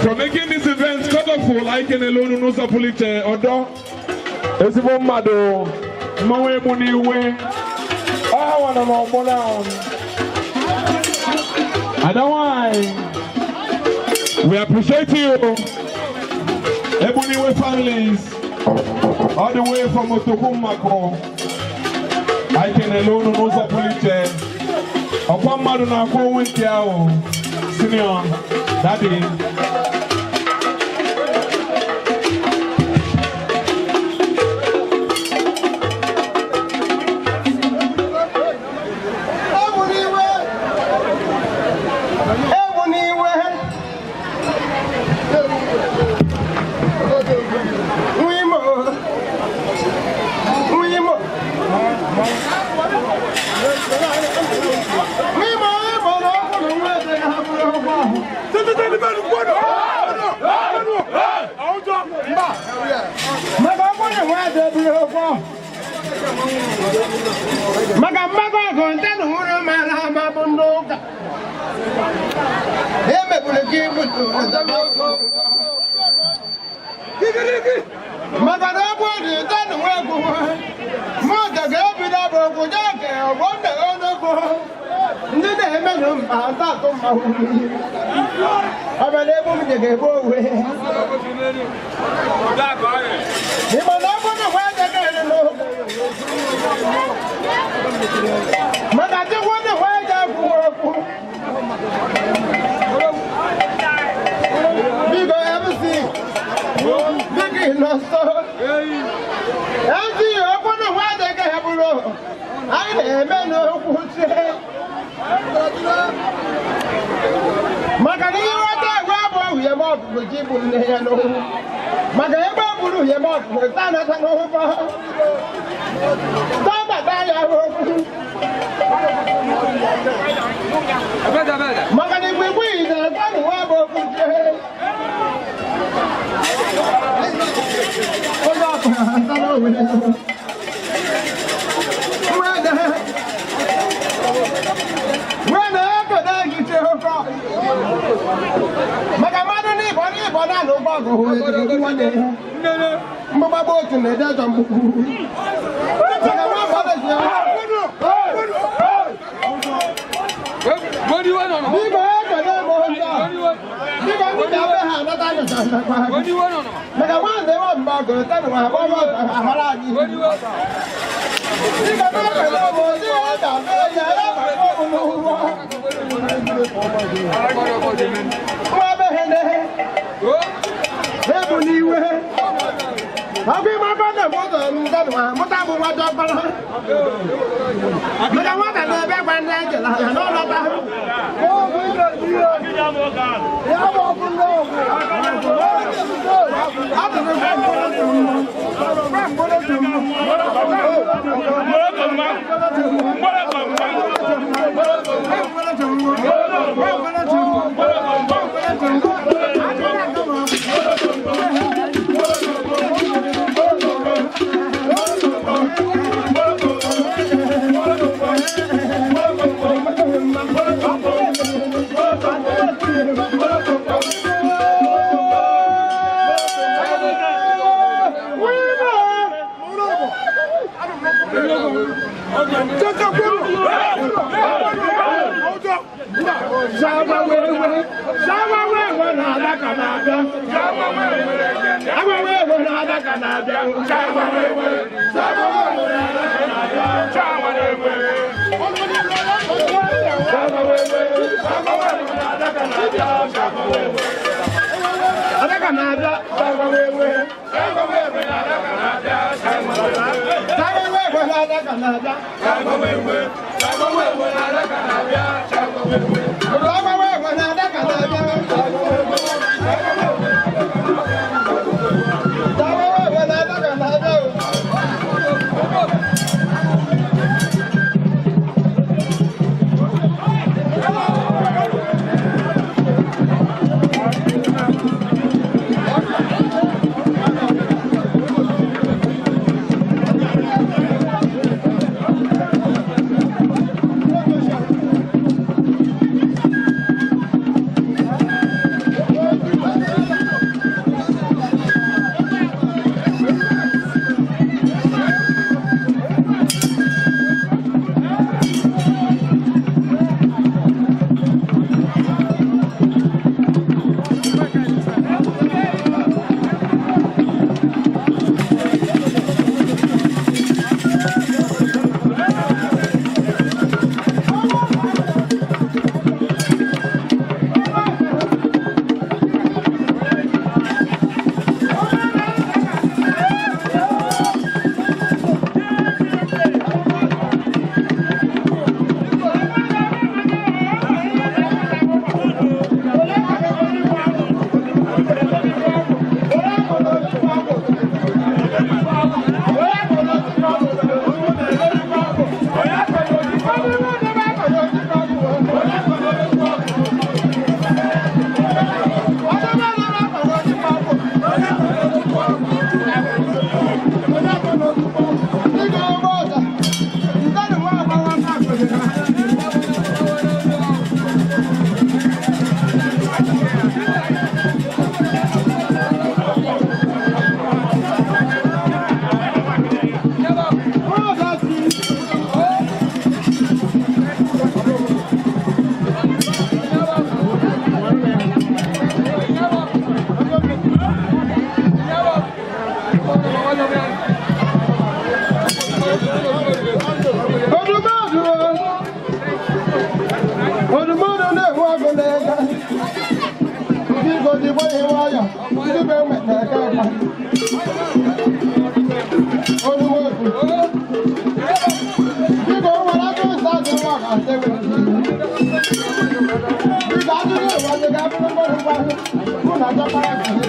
For making this event colorful, I can alone know Sapolite Odo. Esibo Mado, Mawe Muniwe. I want to know more down. I don't want. We appreciate you. Ebuniwe families, all the way from Otokumako. I can alone know Sapolite. Upon Madonna, go with you, Senior, Daddy. Biko dị gwa ihe nwayọ, ndị be eme na-eke ekpe. Oluwe ekwu. Biko nwere aka ụsa dị nwa ka ntebe. Biko adịghị ụwa dị ga-abụrụ mmadụ mmadụ. Mụ na-achọkara ka ndị